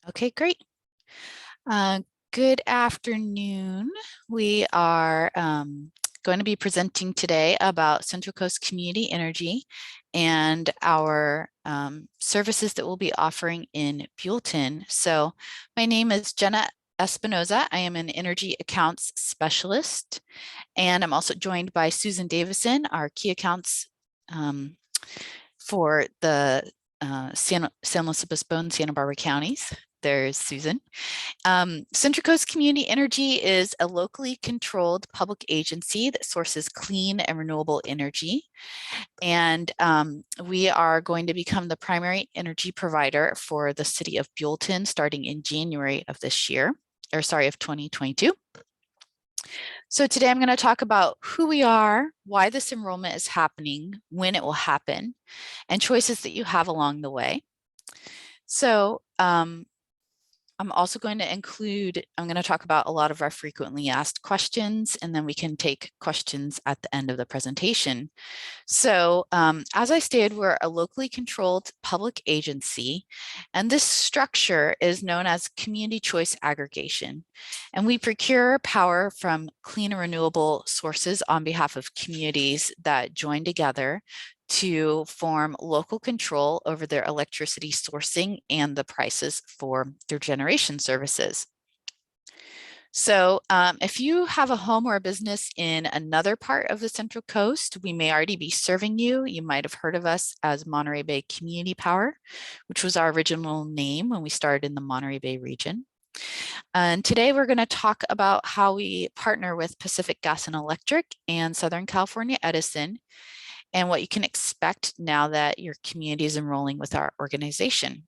Okay, great. Good afternoon. We are going to be presenting today about Central Coast Community Energy and our services that we'll be offering in Buellton. So my name is Jenna Espinoza. I am an energy accounts specialist, and I'm also joined by Susan Davison, our key accounts for the San Luis Obispo and Santa Barbara counties. There's Susan. Central Coast Community Energy is a locally controlled public agency that sources clean and renewable energy. And we are going to become the primary energy provider for the city of Buellton starting in January of this year, or sorry, of 2022. So today I'm going to talk about who we are, why this enrollment is happening, when it will happen, and choices that you have along the way. So I'm also going to talk about a lot of our frequently asked questions, and then we can take questions at the end of the presentation. So as I stated, we're a locally controlled public agency, and this structure is known as community choice aggregation. And we procure power from clean and renewable sources on behalf of communities that join together to form local control over their electricity sourcing and the prices for their generation services. So if you have a home or a business in another part of the Central Coast, we may already be serving you. You might have heard of us as Monterey Bay Community Power, which was our original name when we started in the Monterey Bay region. And today we're going to talk about how we partner with Pacific Gas and Electric and Southern California Edison, and what you can expect now that your community is enrolling with our organization.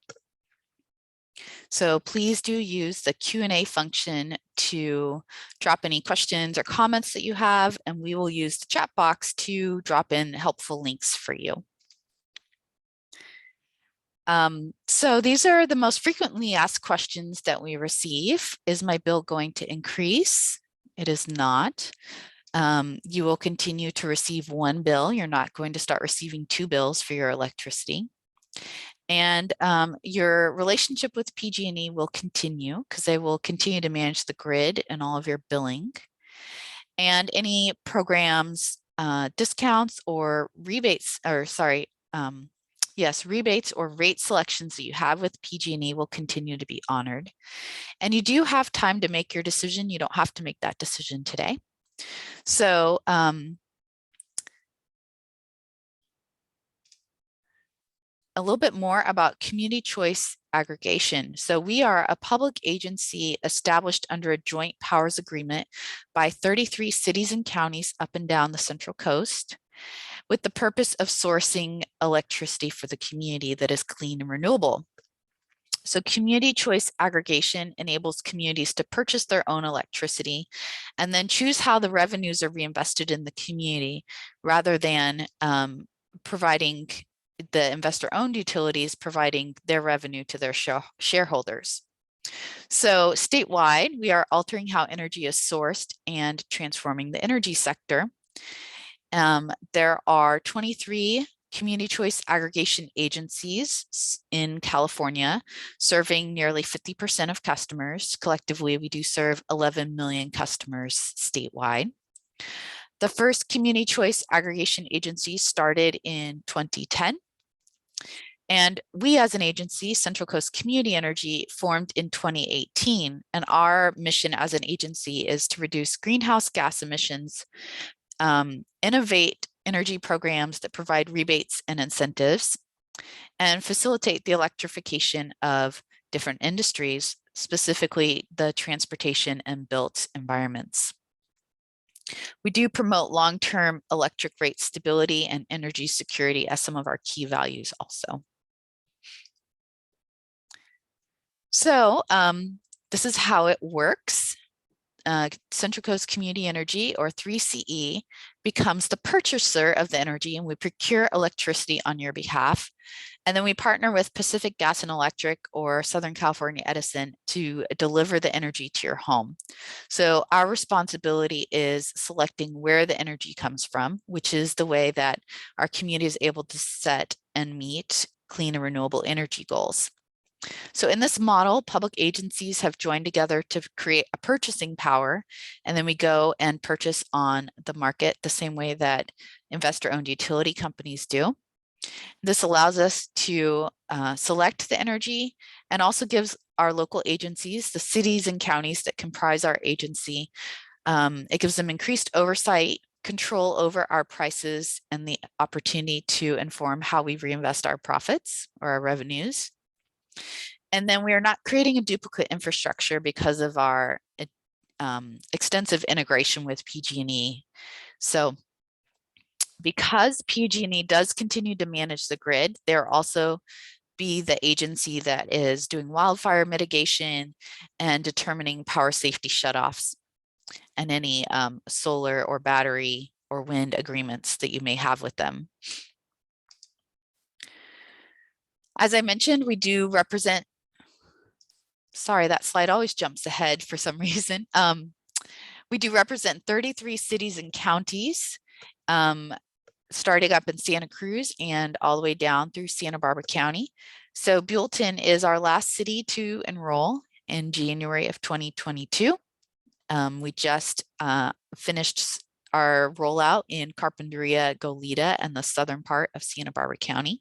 So please do use the Q&A function to drop any questions or comments that you have, and we will use the chat box to drop in helpful links for you. So these are the most frequently asked questions that we receive. Is my bill going to increase? It is not. You will continue to receive one bill. You're not going to start receiving two bills for your electricity. And your relationship with PG&E will continue because they will continue to manage the grid and all of your billing. And any programs, discounts or rebates, rebates or rate selections that you have with PG&E will continue to be honored. And you do have time to make your decision. You don't have to make that decision today. So a little bit more about community choice aggregation. So we are a public agency established under a joint powers agreement by 33 cities and counties up and down the Central Coast, with the purpose of sourcing electricity for the community that is clean and renewable. So community choice aggregation enables communities to purchase their own electricity and then choose how the revenues are reinvested in the community, rather than providing the investor-owned utilities providing their revenue to their shareholders. So statewide, we are altering how energy is sourced and transforming the energy sector. There are 23 community choice aggregation agencies in California, serving nearly 50% of customers. Collectively, we do serve 11 million customers statewide. The first community choice aggregation agency started in 2010. And we as an agency, Central Coast Community Energy, formed in 2018. And our mission as an agency is to reduce greenhouse gas emissions, innovate energy programs that provide rebates and incentives, and facilitate the electrification of different industries, specifically the transportation and built environments. We do promote long-term electric rate stability and energy security as some of our key values also. So this is how it works. Central Coast Community Energy, or 3CE, becomes the purchaser of the energy, and we procure electricity on your behalf. And then we partner with Pacific Gas and Electric or Southern California Edison to deliver the energy to your home. So our responsibility is selecting where the energy comes from, which is the way that our community is able to set and meet clean and renewable energy goals. So in this model, public agencies have joined together to create a purchasing power, and then we go and purchase on the market the same way that investor-owned utility companies do. This allows us to select the energy and also gives our local agencies, the cities and counties that comprise our agency, it gives them increased oversight, control over our prices, and the opportunity to inform how we reinvest our profits or our revenues. And then we are not creating a duplicate infrastructure because of our extensive integration with PG&E. So because PG&E does continue to manage the grid, they're also be the agency that is doing wildfire mitigation and determining power safety shutoffs and any solar or battery or wind agreements that you may have with them. As I mentioned, we do represent, sorry, that slide always jumps ahead for some reason. We do represent 33 cities and counties, starting up in Santa Cruz and all the way down through Santa Barbara County. So Buellton is our last city to enroll in January of 2022. We just finished our rollout in Carpinteria, Goleta, and the southern part of Santa Barbara County.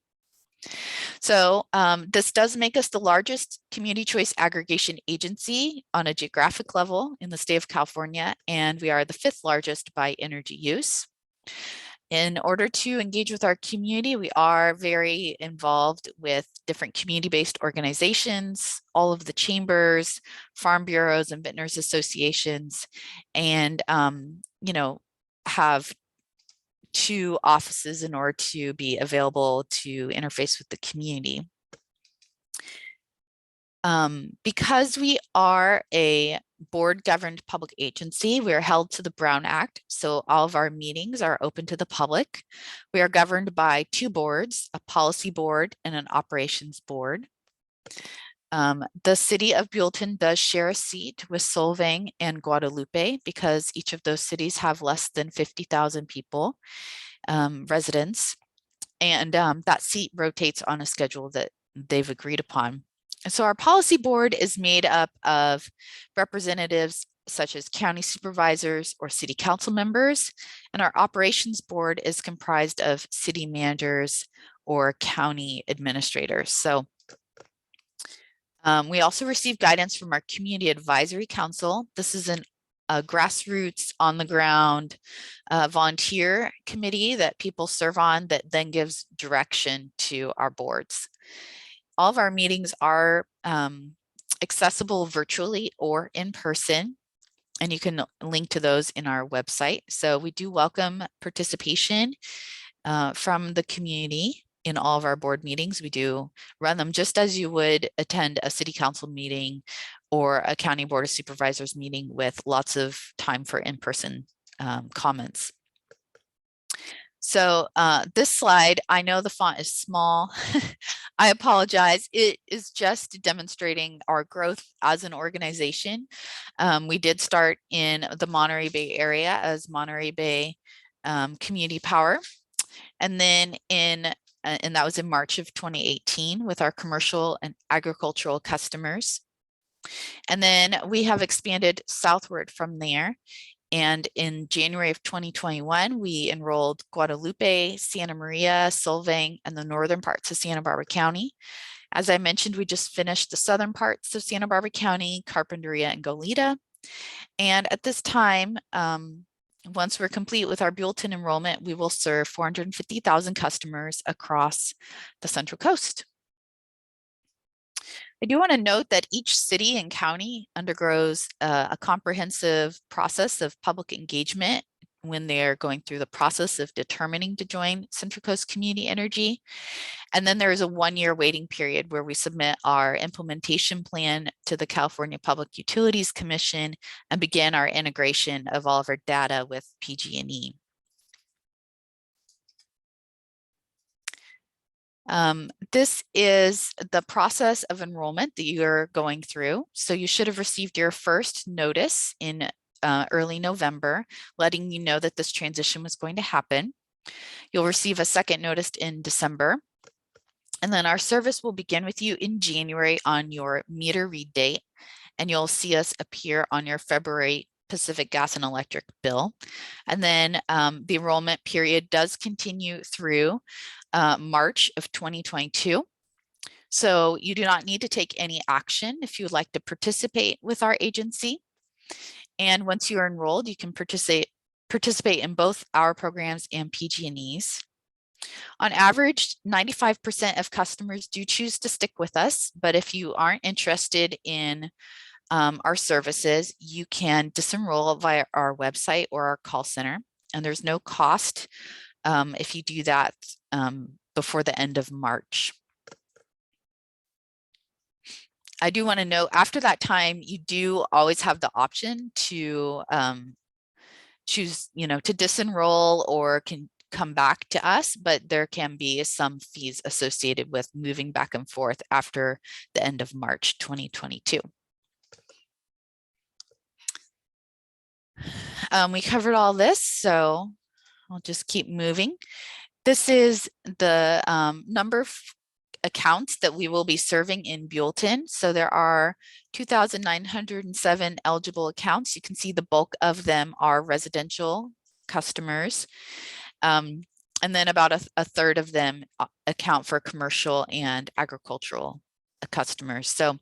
So this does make us the largest community choice aggregation agency on a geographic level in the state of California, and we are the 5th largest by energy use. In order to engage with our community, we are very involved with different community-based organizations, all of the chambers, farm bureaus, and vintners associations, and have 2 offices in order to be available to interface with the community. Because we are a board-governed public agency, we are held to the Brown Act, so all of our meetings are open to the public. We are governed by 2 boards, a policy board and an operations board. The city of Buellton does share a seat with Solvang and Guadalupe because each of those cities have less than 50,000 people, residents, and that seat rotates on a schedule that they've agreed upon. So our policy board is made up of representatives such as county supervisors or city council members, and our operations board is comprised of city managers or county administrators. So we also receive guidance from our Community Advisory Council. This is a grassroots, on the ground volunteer committee that people serve on that then gives direction to our boards. All of our meetings are accessible virtually or in person, and you can link to those in our website. So we do welcome participation from the community in all of our board meetings. We do run them just as you would attend a city council meeting or a county board of supervisors meeting with lots of time for in-person comments. So this slide, I know the font is small. I apologize. It is just demonstrating our growth as an organization. We did start in the Monterey Bay area as Monterey Bay Community Power. And then and that was in March of 2018 with our commercial and agricultural customers. And then we have expanded southward from there. And in January of 2021, we enrolled Guadalupe, Santa Maria, Solvang, and the northern parts of Santa Barbara County. As I mentioned, we just finished the southern parts of Santa Barbara County, Carpinteria, and Goleta. And at this time, once we're complete with our Buellton enrollment, we will serve 450,000 customers across the Central Coast. I do want to note that each city and county undergoes a comprehensive process of public engagement when they're going through the process of determining to join Central Coast Community Energy. And then there is a 1-year waiting period where we submit our implementation plan to the California Public Utilities Commission and begin our integration of all of our data with PG&E. This is the process of enrollment that you're going through. So you should have received your first notice in early November, letting you know that this transition was going to happen. You'll receive a second notice in December. And then our service will begin with you in January on your meter read date, and you'll see us appear on your February Pacific Gas and Electric bill. And then the enrollment period does continue through March of 2022. So you do not need to take any action if you would like to participate with our agency. And once you are enrolled, you can participate in both our programs and PG&E's. On average, 95% of customers do choose to stick with us, but if you aren't interested in our services, you can disenroll via our website or our call center, and there's no cost if you do that before the end of March. I do want to note, after that time, you do always have the option to choose, to disenroll or can come back to us, but there can be some fees associated with moving back and forth after the end of March 2022. We covered all this, so I'll just keep moving. This is the number of accounts that we will be serving in Buellton. So there are 2,907 eligible accounts. You can see the bulk of them are residential customers. And then about a third of them account for commercial and agricultural customers. So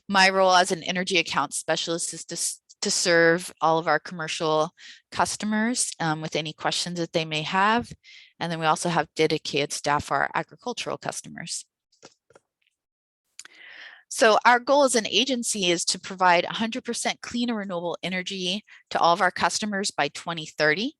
my role as an energy account specialist is to serve all of our commercial customers with any questions that they may have. And then we also have dedicated staff for our agricultural customers. So our goal as an agency is to provide 100% clean and renewable energy to all of our customers by 2030.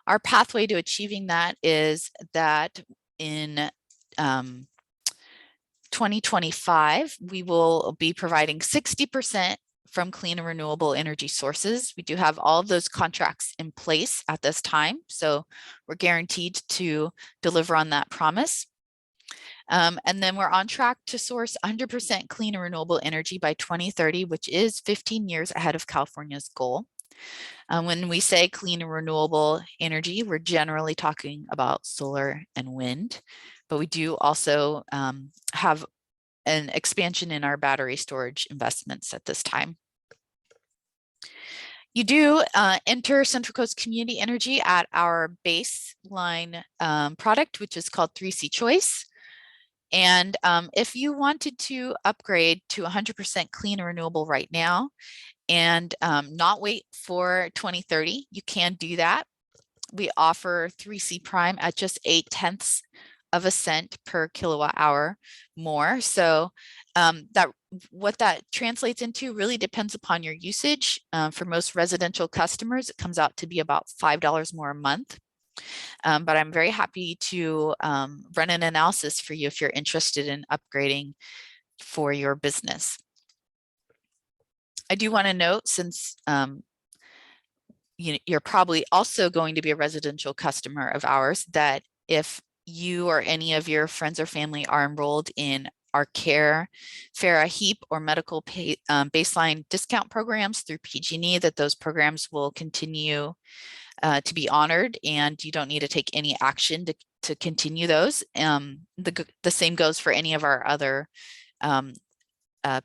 Our pathway to achieving that is that in 2025, we will be providing 60% from clean and renewable energy sources. We do have all of those contracts in place at this time, so we're guaranteed to deliver on that promise. And then we're on track to source 100% clean and renewable energy by 2030, which is 15 years ahead of California's goal. When we say clean and renewable energy, we're generally talking about solar and wind, but we do also have an expansion in our battery storage investments at this time. You do enter Central Coast Community Energy at our baseline product, which is called 3C Choice. And if you wanted to upgrade to 100% clean and renewable right now and not wait for 2030, you can do that. We offer 3C Prime at just 0.8 of a cent per kilowatt hour more. So what that translates into really depends upon your usage. For most residential customers, it comes out to be about $5 more a month. But I'm very happy to run an analysis for you if you're interested in upgrading for your business. I do want to note, since you're probably also going to be a residential customer of ours, that if you or any of your friends or family are enrolled in our CARE, FARA, HEAP, or medical baseline discount programs through PG&E, that those programs will continue to be honored, and you don't need to take any action to continue those. The same goes for any of our other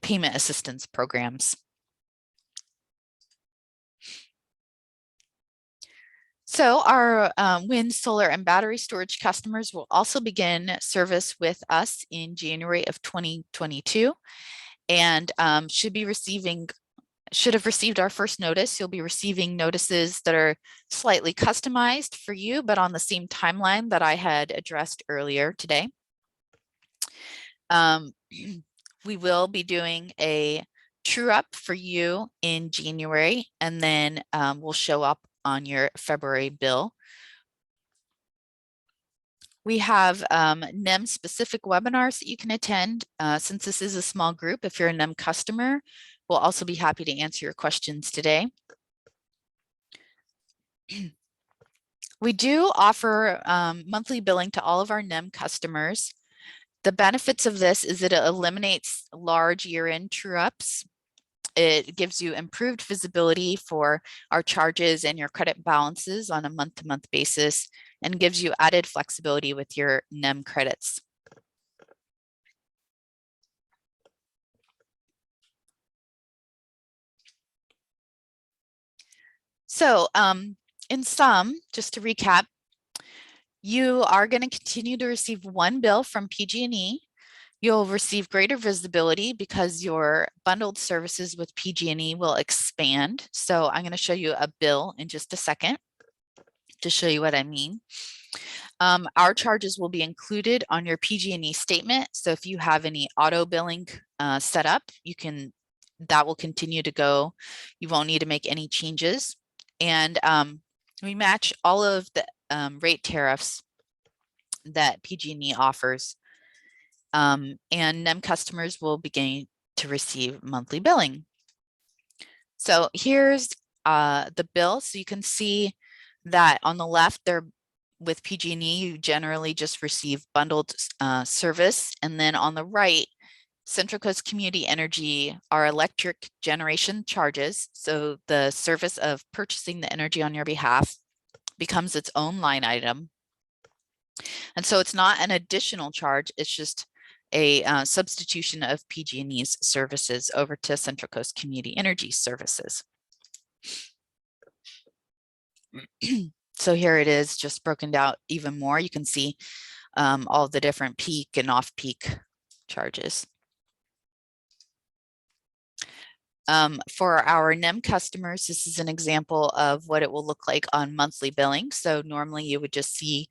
payment assistance programs. So our wind, solar, and battery storage customers will also begin service with us in January of 2022, and should have received our first notice. You'll be receiving notices that are slightly customized for you, but on the same timeline that I had addressed earlier today. We will be doing a true up for you in January, and then we'll show up on your February bill. We have NEM specific webinars that you can attend. Since this is a small group, if you're a NEM customer, we'll also be happy to answer your questions today. We do offer monthly billing to all of our NEM customers. The benefits of this is that it eliminates large year-end true-ups. It gives you improved visibility for our charges and your credit balances on a month-to-month basis, and gives you added flexibility with your NEM credits. So in sum, just to recap, you are going to continue to receive one bill from PG&E. You'll receive greater visibility because your bundled services with PG&E will expand. So I'm going to show you a bill in just a second to show you what I mean. Our charges will be included on your PG&E statement. So if you have any auto billing set up, that will continue to go. You won't need to make any changes. And we match all of the rate tariffs that PG&E offers. And NEM customers will begin to receive monthly billing. So here's the bill. So you can see that on the left, they're with PG&E, you generally just receive bundled service. And then on the right, Central Coast Community Energy are electric generation charges. So the service of purchasing the energy on your behalf becomes its own line item. And so it's not an additional charge, it's just a substitution of PG&E's services over to Central Coast Community Energy services. So here it is, just broken down even more. You can see all the different peak and off-peak charges. For our NEM customers, this is an example of what it will look like on monthly billing. So normally you would just see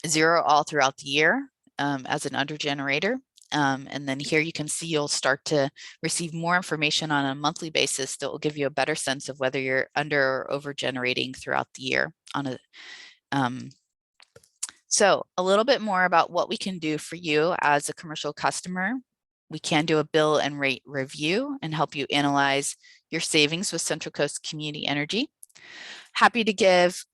0 all throughout the year as an under generator. And then here you can see you'll start to receive more information on a monthly basis that will give you a better sense of whether you're under or over generating throughout the year on a so a little bit more about what we can do for you as a commercial customer. We can do a bill and rate review and help you analyze your savings with Central Coast Community Energy. Happy to give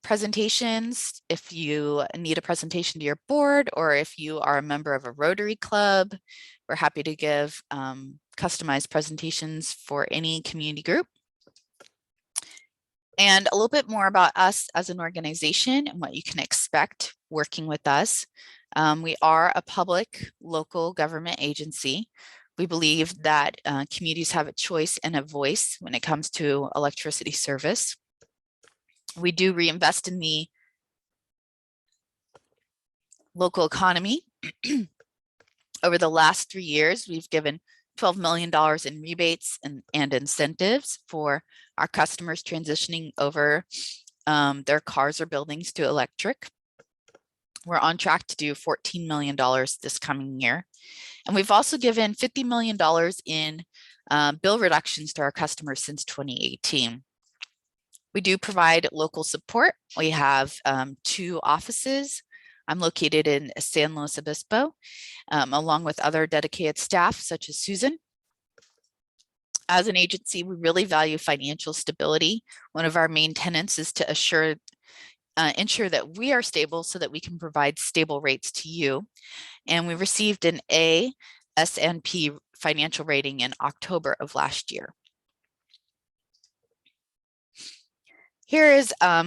presentations if you need a presentation to your board, or if you are a member of a Rotary Club, we're happy to give customized presentations for any community group. And a little bit more about us as an organization and what you can expect working with us. We are a public local government agency. We believe that communities have a choice and a voice when it comes to electricity service. We do reinvest in the local economy. Over the last 3 years, we've given $12 million in rebates and incentives for our customers transitioning over their cars or buildings to electric. We're on track to do $14 million this coming year. And we've also given $50 million in bill reductions to our customers since 2018. We do provide local support. We have 2 offices. I'm located in San Luis Obispo, along with other dedicated staff such as Susan. As an agency, we really value financial stability. One of our main tenets is to ensure that we are stable so that we can provide stable rates to you. And we received an A S&P financial rating in October of last year. Here is a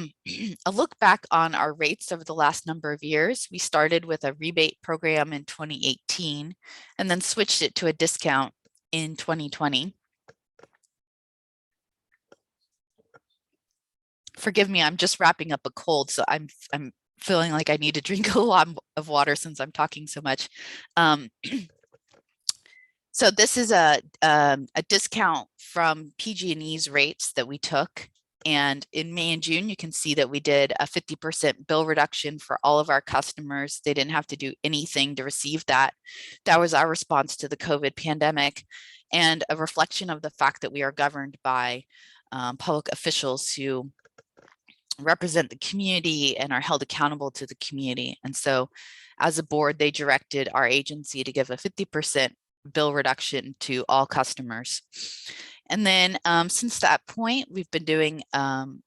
look back on our rates over the last number of years. We started with a rebate program in 2018 and then switched it to a discount in 2020. Forgive me, I'm just wrapping up a cold, so I'm feeling like I need to drink a lot of water since I'm talking so much. So this is a discount from PG&E's rates that we took. And in May and June, you can see that we did a 50% bill reduction for all of our customers. They didn't have to do anything to receive that. That was our response to the COVID pandemic and a reflection of the fact that we are governed by public officials who represent the community and are held accountable to the community. And so as a board, they directed our agency to give a 50% bill reduction to all customers. And then since that point, we've been doing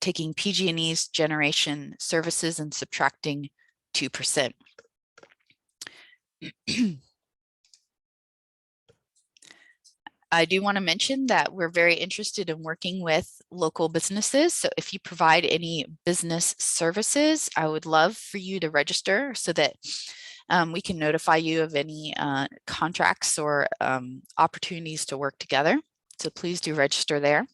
taking PG&E's generation services and subtracting 2%. I do want to mention that we're very interested in working with local businesses. So if you provide any business services, I would love for you to register so that we can notify you of any contracts or opportunities to work together. So please do register there.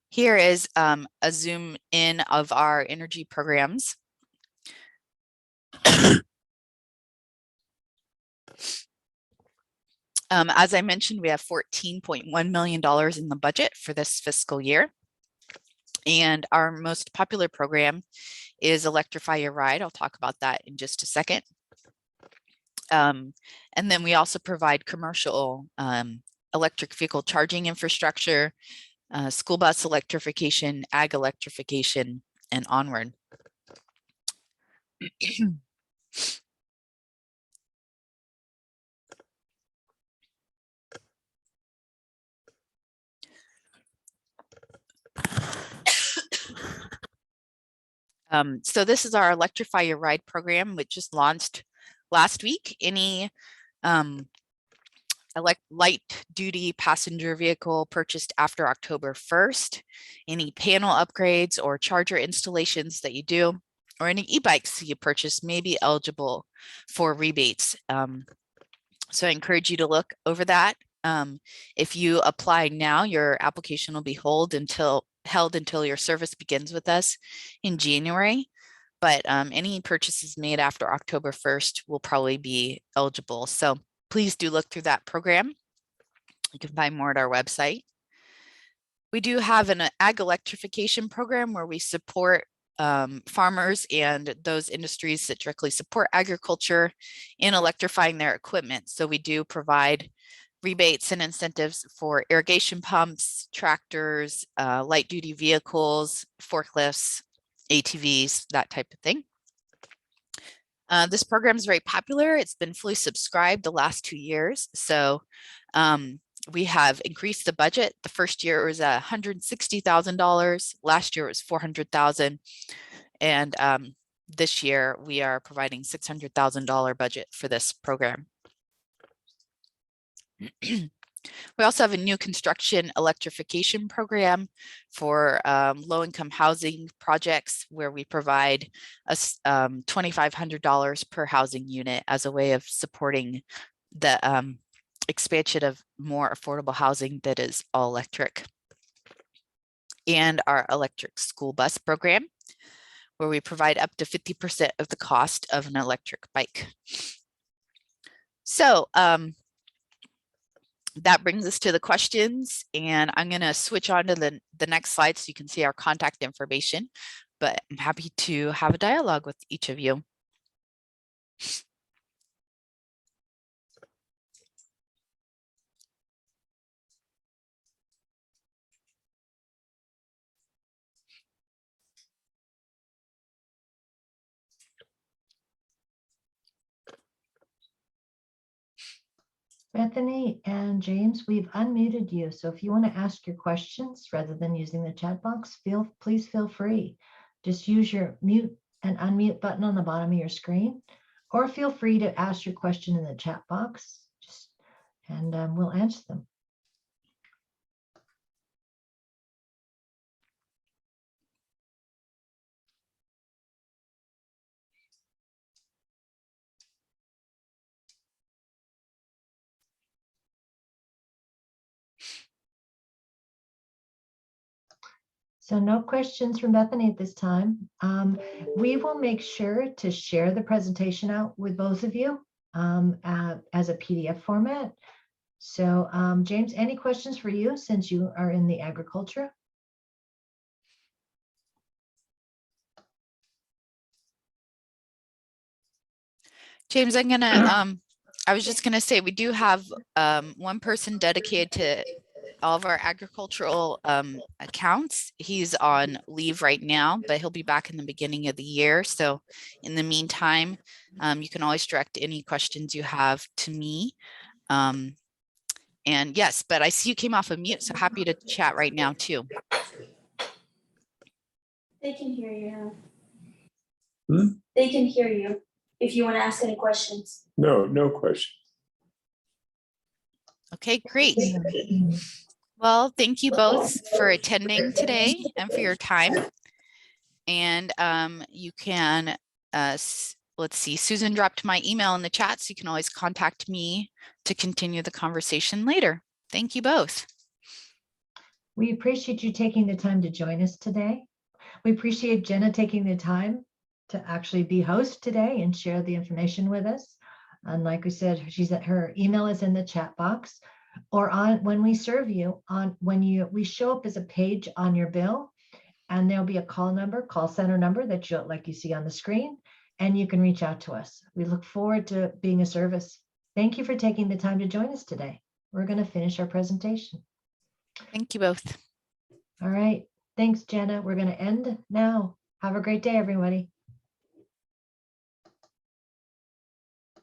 Here is a zoom in of our energy programs. As I mentioned, we have $14.1 million in the budget for this fiscal year. And our most popular program is Electrifier Ride. I'll talk about that in just a second. And then we also provide commercial electric vehicle charging infrastructure, school bus electrification, ag electrification, and onward. So this is our Electrifier Ride program, which just launched last week. Any light duty passenger vehicle purchased after October 1st, any panel upgrades or charger installations that you do, or any e-bikes you purchase may be eligible for rebates. So I encourage you to look over that. If you apply now, your application will be held until your service begins with us in January. But any purchases made after October 1st will probably be eligible. So please do look through that program. You can find more at our website. We do have an ag electrification program where we support farmers and those industries that directly support agriculture in electrifying their equipment. So we do provide rebates and incentives for irrigation pumps, tractors, light duty vehicles, forklifts, ATVs, that type of thing. This program is very popular. It's been fully subscribed the last 2 years. So we have increased the budget. The first year it was $160,000. Last year it was $400,000. And this year we are providing $600,000 budget for this program. We also have a new construction electrification program for low-income housing projects where we provide $2,500 per housing unit as a way of supporting the expansion of more affordable housing that is all electric. And our electric school bus program, where we provide up to 50% of the cost of an electric bike. So that brings us to the questions, and I'm going to switch on to the next slide so you can see our contact information, but I'm happy to have a dialogue with each of you. Bethany and James, we've unmuted you. So if you want to ask your questions rather than using the chat box, please feel free. Just use your mute and unmute button on the bottom of your screen, or feel free to ask your question in the chat box, and we'll answer them. So no questions from Bethany at this time. We will make sure to share the presentation out with both of you as a PDF format. So James, any questions for you since you are in the agriculture? James, I'm gonna, I was just gonna say, we do have one person dedicated to all of our agricultural accounts. He's on leave right now, but he'll be back in the beginning of the year. So in the meantime, you can always direct any questions you have to me. And yes, but I see you came off of mute, so happy to chat right now too. They can hear you now. They can hear you if you want to ask any questions. No question. Okay, great. Well, thank you both for attending today and for your time. And you can, let's see, Susan dropped my email in the chat, so you can always contact me to continue the conversation later. Thank you both. We appreciate you taking the time to join us today. We appreciate Jenna taking the time to actually be host today and share the information with us. And like we said, her email is in the chat box, or on when we serve you on we show up as a page on your bill, and there'll be a call center number that you see on the screen, and you can reach out to us. We look forward to being a service. Thank you for taking the time to join us today. We're going to finish our presentation. Thank you both. All right. Thanks, Jenna. We're going to end now. Have a great day, everybody.